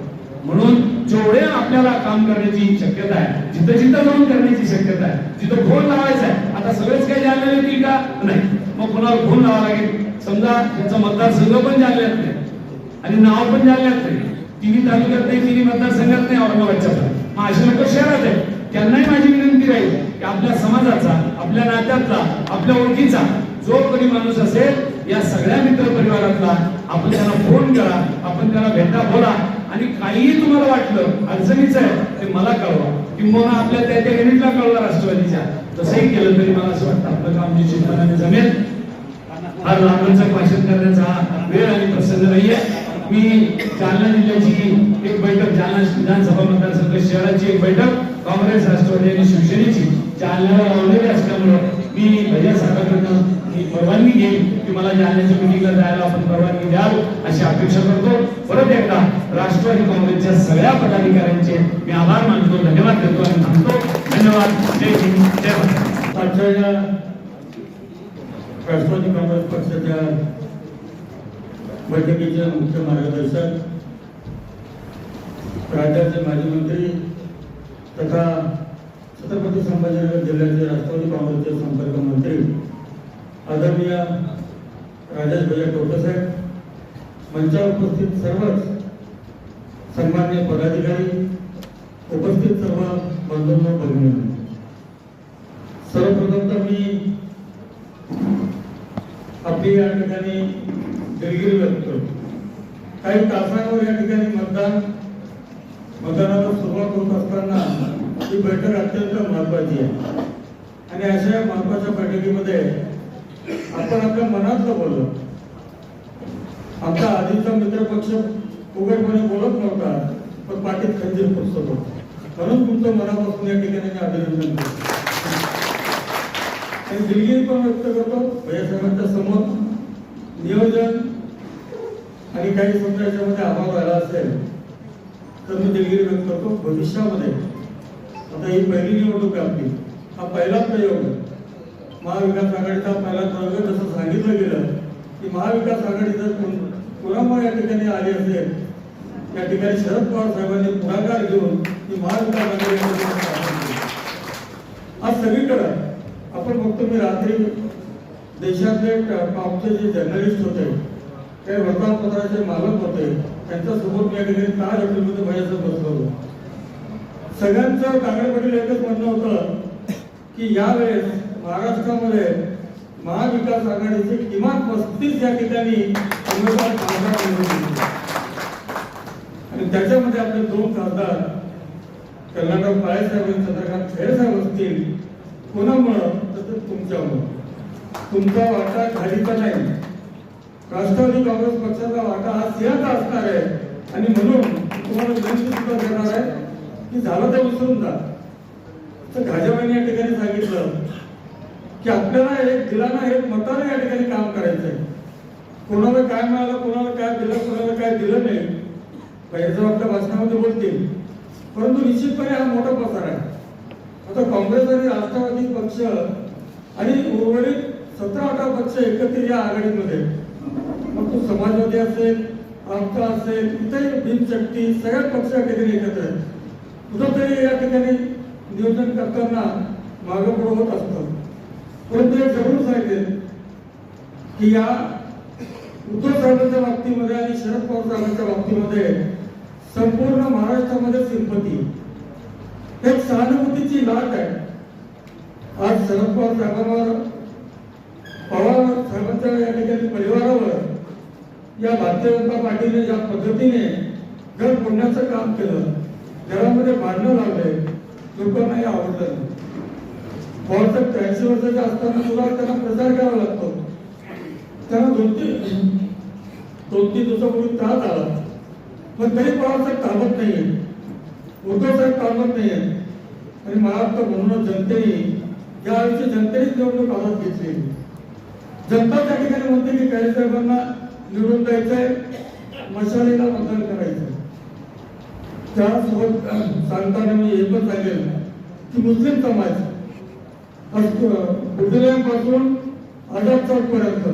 Speaker 2: म्हणून जेवढे आपल्याला काम करण्याची शक्यता आहे, जिथं जिथं जाऊन करण्याची शक्यता आहे, जिथं फोन लावायचा आहे, आता सगळेच काही जालना येतील का? नाही. मग कोणाला फोन लावावा लागेल. समजा त्याचा मतदारसंघ पण जालन्यात नाही आणि नाव पण जालन्यात नाही, 3 तालुक्यात नाही, 3 मतदारसंघात नाही, औरंगाबादच्या. मग असे लोक शहरात आहे, त्यांनाही माझी विनंती राहील की आपल्या समाजाचा, आपल्या नात्यातला, आपल्या ओळखीचा जो कोणी माणूस असेल या सगळ्या मित्र परिवारातला आपण त्यांना फोन करा, आपण त्यांना भेटा, बोला आणि काहीही तुम्हाला वाटलं अडचणीचं आहे ते मला कळवा किंवा आपल्या त्या युनिटला कळवा राष्ट्रवादीच्या. तसंही केलं तरी मला असं वाटतं आपलं काम निश्चितपणे जमेल. फार लांबचं भाषण करण्याचा वेळ आणि प्रसंग नाहीये. मी जालना जिल्ह्याची एक बैठक, जालना विधानसभा मतदारसंघ शहराची एक बैठक काँग्रेस, राष्ट्रवादी आणि शिवसेनेची जालन्याला लावलेली असल्यामुळं मी भैयासाहेबांकडून परवानगी घेईन की मला जालन्याच्या मिटिंगला जायला आपण परवानगी द्याल अशी अपेक्षा करतो. परत एकदा एकदा राष्ट्रवादी काँग्रेसच्या सगळ्या पदाधिकाऱ्यांचे मी आभार मानतो, धन्यवाद देतो आणि थांबतो. धन्यवाद. जय हिंद, जय भारत.
Speaker 3: आजच्या राष्ट्रवादी काँग्रेस पक्षाच्या बैठकीचे मुख्य मार्गदर्शक, राज्याचे माजी मंत्री तथा छत्रपती संभाजीनगर जिल्ह्याचे राष्ट्रवादी काँग्रेसचे संपर्क मंत्री आदरणीय राजेश भैया टोपे साहेब, मंचावर उपस्थित सर्वच सन्माननीय पदाधिकारी, उपस्थित सर्व बंधूंनो भगिनींनो, सर्वप्रथम तर मी आपली या ठिकाणी दिलगिरी व्यक्त करतो. काही तासांवर या ठिकाणी मतदानाला सुरुवात होत असताना ही बैठक अत्यंत महत्वाची आहे आणि अशा महत्वाच्या बैठकीमध्ये आपण आपल्या मनातलं बोललो. आमचा आधीचा मित्रपक्ष उघडपणे बोलत नव्हता, पण पाठीत खंजीर खुपसत होता. म्हणून तुमचं मनापासून या ठिकाणी मी अभिनंदन करतो आणि दिलगिरी पण व्यक्त करतो. भैयासाहेबांच्या समोर नियोजन आणि काही समजा याच्यामध्ये अभाव राहिला असेल तर मी दिलगिरी व्यक्त करतो. भविष्यामध्ये आता ही पहिली निवडणूक आहे आपली, हा पहिला प्रयोग आहे. महाविकास आघाडीचा पहिला प्रयोग आहे. जसं सांगितलं गेलं की महाविकास आघाडी जर कोणामुळे या ठिकाणी आली असेल, या ठिकाणी शरद पवार साहेबांनी पुढाकार घेऊन ही महाविकास आघाडी आज सगळीकडे आपण बघतो. मी रात्री देशातले टॉपचे जे जर्नलिस्ट होते, काही वर्तमानपत्राचे मालक होते, त्यांच्यासोबत या ठिकाणी ताज हॉटेलमध्ये भैयाचं बसलो होतो. सगळ्यांचं कागड पाटील एकच म्हणणं होतं की यावेळेस महाराष्ट्रामध्ये महाविकास आघाडीचे किमान 35 या ठिकाणी उमेदवार खासदार निवडून आणि त्याच्यामध्ये आपले 2 खासदार कल्याणराव काळेसाहेब आणि चंद्रकांत खैरे साहेब असतील. कोणामुळं तर तुमच्यामुळं. तुमचा वाटा खालीचा नाही, राष्ट्रवादी काँग्रेस पक्षाचा वाटा हा सिंहाचा असणार आहे आणि म्हणून तुम्हाला विनंती सुद्धा करणार आहे की झालं तर विसरून जा. तर घाजाबाईंनी या ठिकाणी सांगितलं की आपल्याला एक दिलाना एक मताने या ठिकाणी काम करायचंय. कोणाला काय मिळालं, कोणाला काय दिलं, कोणाला काय दिलं नाही, पाहिजे आपल्या भाषणामध्ये बोलतील, परंतु निश्चितपणे हा मोठा प्रसार आहे. आता काँग्रेस आणि राष्ट्रवादी पक्ष आणि उर्वरित 17-18 पक्ष एकत्रित या आघाडीमध्ये, मग तो समाजवादी असेल, आपका असेल, इतर भीमशक्ती, सगळ्याच पक्ष या ठिकाणी एकत्र आहेत. कुठंतरी या ठिकाणी नियोजन करताना मागं पुढं होत असतं. परंतु हे जरूर सांगेल की या उद्धव साहेबांच्या बाबतीमध्ये आणि शरद पवार साहेबांच्या बाबतीमध्ये संपूर्ण महाराष्ट्रामध्ये सिंपती, एक सहानुभूतीची लाट आहे. आज शरद पवार साहेबांवर, पवार साहेबांच्या या ठिकाणी परिवारावर या भारतीय जनता पार्टीने ज्या पद्धतीने घर फोडण्याचं काम केलं, घरामध्ये भांडणं लावले, लोकांना हे आवडलं नाही. पवार साहेब 83 वर्षाचे असताना सुद्धा त्यांना प्रचार करावा लागतो. त्यांना 2-3 दिवसापूर्वी त्रास आला, पण तरी पवार साहेब थांबत नाहीये, उद्धव साहेब थांबत नाहीये. आणि मला वाटतं म्हणून जनतेने यावेळी जनतेनेच निवडणूक हातात घेतली. जनता त्या ठिकाणी म्हणते की काही साहेबांना निवडून द्यायचंय, मशालीला मतदान करायचंय. त्यासोबत सांगताना मी हे पण सांगेल की मुस्लिम समाज बुद्धिरायांपासून आझाद चौक पर्यंत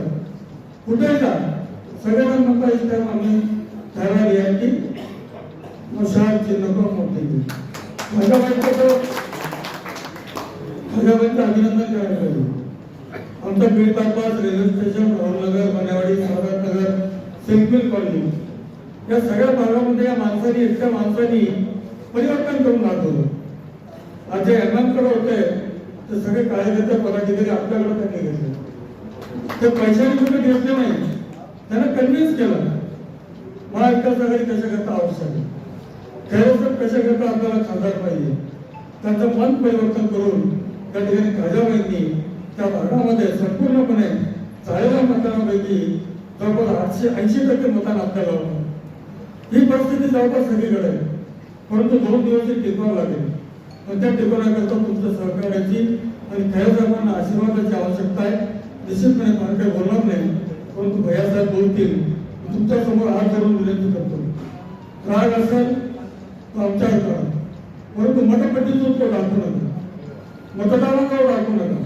Speaker 3: कुठेही जा, सगळ्यांना म्हणता येईल त्या आम्ही ठरवली आहे की मशाल चिन्ह मोठी अभिनंदन करायला पाहिजे. आमचं Beed bypass, railway station, Rahulnagar, Banewadi, Savarnagar, simple colony या सगळ्या भागामध्ये या माणसांनी, एकट्या माणसांनी परिवर्तन करून दाखवलं. आज जे एमएमकडे होते ते सगळे कार्यकर्ते पदाधिकारी आपल्याकडे त्यांनी घेतले. ते पैशाने कुठे घेतले नाही, त्यांना कन्व्हिन्स केलं महाविकास आघाडी कशाकरता आवश्यक आहे, खरंच कशाकरता आपल्याला खासदार पाहिजे. त्यांचं मन परिवर्तन करून त्या ठिकाणी खाजाबाईंनी त्या भागामध्ये संपूर्णपणे झालेल्या मतदानापैकी जवळपास 80% मतांना आपल्याला लावलं. ही परिस्थिती जवळपास सगळीकडे आहे, परंतु 2 दिवस टिकवावं लागेल. पण त्या टिकवण्याकरता तुमच्या सहकार्याची आणि खैरसाहेबांना आशीर्वादाची आवश्यकता आहे. निश्चितपणे फार काही बोलणार नाही, परंतु भैयासाहेब बोलतील. तुमच्या समोर हात धरून विनंती करतो राग असेल तर आमच्यावर करा, परंतु मतपेटीतून तो दाखवू नका, मतदारांवर दाखवू नका.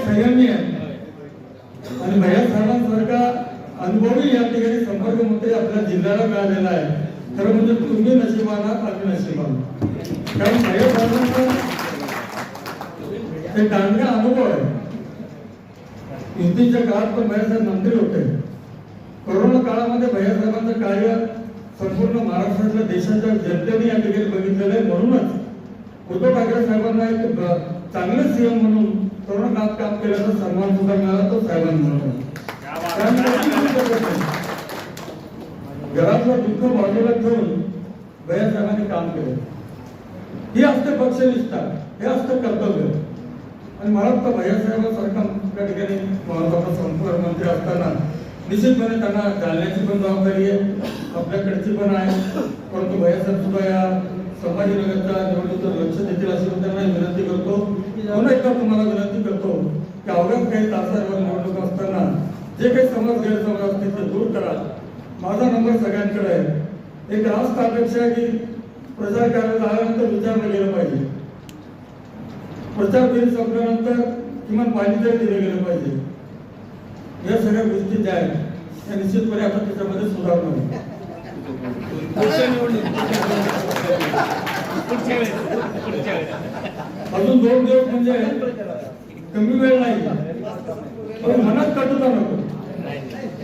Speaker 3: संयमी आहे आणि भैया साहेबांसारखा अनुभवी या ठिकाणी संपर्क मंत्री आपल्या जिल्ह्याला मिळालेला आहे. खरं म्हणजे तुम्ही नशिबान आहात, आम्ही नशिबान. कारण भैया साहेबांचा ते दांडगा अनुभव आहे. युतीच्या काळात पण भैया साहेब मंत्री होते. कोरोना काळामध्ये भैया साहेबांचं कार्य संपूर्ण महाराष्ट्रातल्या देशाच्या जनतेने या ठिकाणी बघितलेलं आहे. म्हणूनच उद्धव ठाकरे साहेबांना एक चांगले सीएम म्हणून कोरोना काळात काम केल्याचा सन्मान सुद्धा मिळाला तो साहेबांना. घरातलं दुःख बाजूला ठेवून भैया साहेबांनी काम केलं. ही असते पक्षनिष्ठा, हे असतं कर्तव्य. आणि मला वाटतं भैया साहेबांसारखा त्या ठिकाणी महत्वाचा संपर्क मंत्री असताना निश्चितपणे त्यांना जालन्याची पण जबाबदारी आहे, आपल्याकडची पण आहे. परंतु भैया साहेब सुद्धा या संभाजीनगरच्या निवडणुकीवर लक्ष देतील अशी त्यांना विनंती करतो. पुन्हा एकदा तुम्हाला विनंती करतो की अवघ्या काही तासांवर निवडणूक असताना जे काही समज गैरसमज असतील ते दूर करा. माझा नंबर सगळ्यांकडे आहे. एक रास्त अपेक्षा आहे की प्रचार कार्यालयात आल्यानंतर विचारलं गेलं पाहिजे. प्रचार फेरी संपल्यानंतर किमान पाणी तरी दिलं गेलं पाहिजे. या सगळ्या गोष्टी ज्या आहेत त्या निश्चितपणे आपण त्याच्यामध्ये सुधारणा होईल. अजून 2 दिवस म्हणजे कमी वेळ नाही, पण मनात कटुता नको,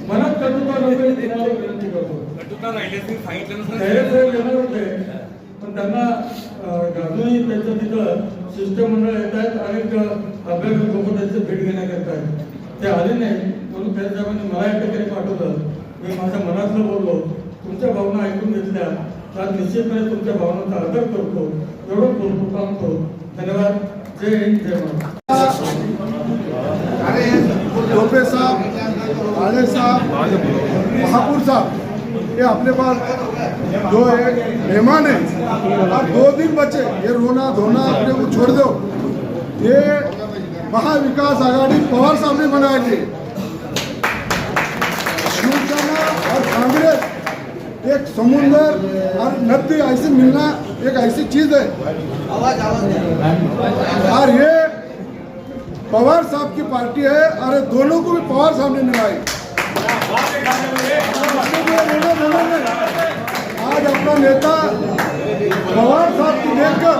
Speaker 3: मनात कटुता नको विनंती करतो. येणार होते पण त्यांना अजूनही त्यांचं तिथं शिष्टमंडळ येत आहेत. अनेक अभ्यागत लोक त्यांचे भेट घेण्याकरता आहेत, ते आले नाही. म्हणून त्यांच्यामध्ये मला या ठिकाणी पाठवलं. मी माझ्या मनातलं बोललो, तुमच्या भावना ऐकून घेतल्या, तर निश्चितपणे तुमच्या भावनांचा आदर करतो. एवढं बोलतो थांबतो. धन्यवाद. जय हिंद, जय महाराष्ट्र.
Speaker 4: टोपे साहब, आले साहब, महापुर साहब, ये अपने पास जो एक मेहमान है और 2 दिन बचे. ये रोना धोना अपने को छोड़ दो. ये महाविकास आघाड़ी पवार साहब ने बनाई थी. शिवसेना और कांग्रेस एक समुंदर और नदी ऐसे मिलना एक ऐसी चीज है. और ये पवार साहब की पार्टी है और दोनों को भी पवार साहब ने मिलाई. आज अपना नेता पवार साहब को देखकर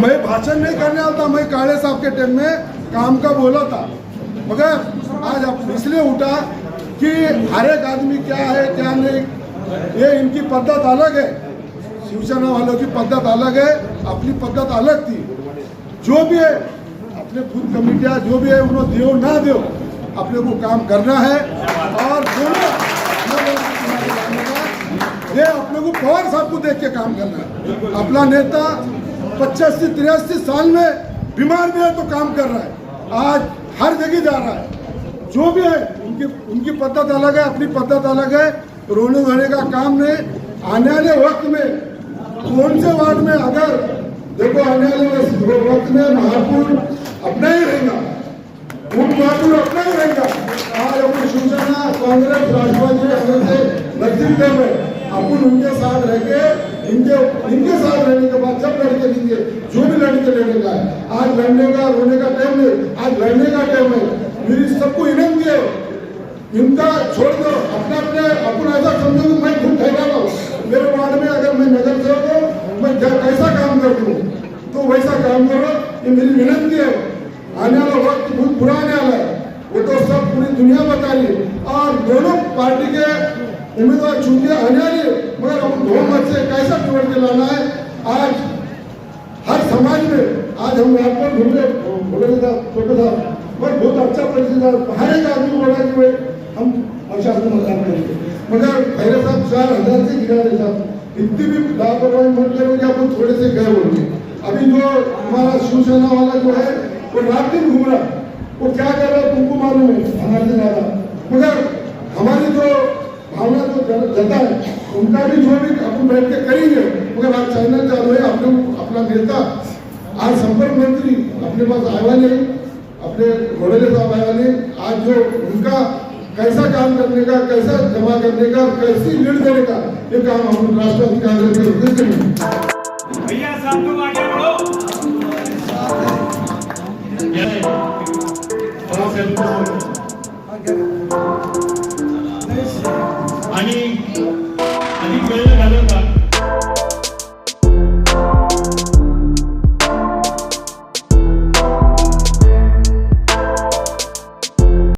Speaker 4: मैं भाषण नहीं करने आता. मैं काले साहब के टाइम में काम का बोला था, मगर आज अब इसलिए उठा कि हर एक आदमी क्या है क्या नहीं, ये इनकी पद्धत अलग है. शिवसेना वालों की पद्धत अलग है, अपनी पद्धत अलग थी. जो भी है अपने बूथ कमेटियां जो भी है उन्होंने दो ना दो, अपने को काम करना है. और दोनों ये अपने को पवार साहब को देख के काम करना है. अपना नेता 85-83 साल में बीमार भी है तो काम कर रहा है. आज हर जगह जा रहा है. जो भी है उनकी पद्धत अलग है, अपनी पद्धत अलग है. रोने धोने का काम नहीं. आने वाले वक्त में कौन से वार्ड में अगर देखो आने वाले वक्त में महापुर अपना ही रहेगा, महापुर अपना ही रहेगा. आज अपन शिवसेना कांग्रेस राष्ट्रवादी से नेतृत्व में अपन उनके साथ रह के इनके साथ रहने के बाद जब लड़के लेंगे जो भी लड़के लेने का है. आज लड़ने का रोने का टाइम नहीं, आज लड़ने का टाइम है. मेरी सबको विनंती है, इनका छोड़ दो. अपने अपन ऐसा समझो मैं खुद ठहरा हूँ. मेरे वार्ड में अगर मैं नजर से हो मैं कैसा काम कर दूँ तो वैसा काम करो. ये मेरी विनंती है. आने वाला वक्त बहुत बुरा आने वाला है, वो तो सब पूरी दुनिया बता रही है. और दोनों पार्टी के उम्मीदवार चुनके आने वाली है, मगर हम बहुमत से कैसा निवड़ के लाना है. आज हर समाज में आज हम यहाँ पर घूमने बोले छोटे साहब पर बहुत अच्छा परिस्थिति. हर एक आदमी बोला कि भाई हम अच्छा मतदान करेंगे, मगर पहले साहब 4000 से गिरा रहे साहब. इतनी भी लापरवाही मत करो कि आप थोड़े से गए होंगे। अभी जो हमारा शिवसेना वाला जो है वो रात दिन घूम रहा, वो क्या कर रहा है तुमको मालूम है हमारे से ज्यादा। मगर हमारी जो भावना जो जनता है उनका भी जो भी अपन बैठ के करेंगे। मगर आज चैनल चालू है, अपने अपना नेता आज संपर्क मंत्री अपने पास आया नहीं, अपने घोड़े साहब आया नहीं। आज जो उनका कैसा काम करने का, कैसा जमा करने का, कैसी लीड देने का, ये काम हम राष्ट्रवादी कांग्रेस के उद्देश्य में।
Speaker 5: भैया साहब तुम आगे बढ़ो।
Speaker 2: आणि अधिक वेळ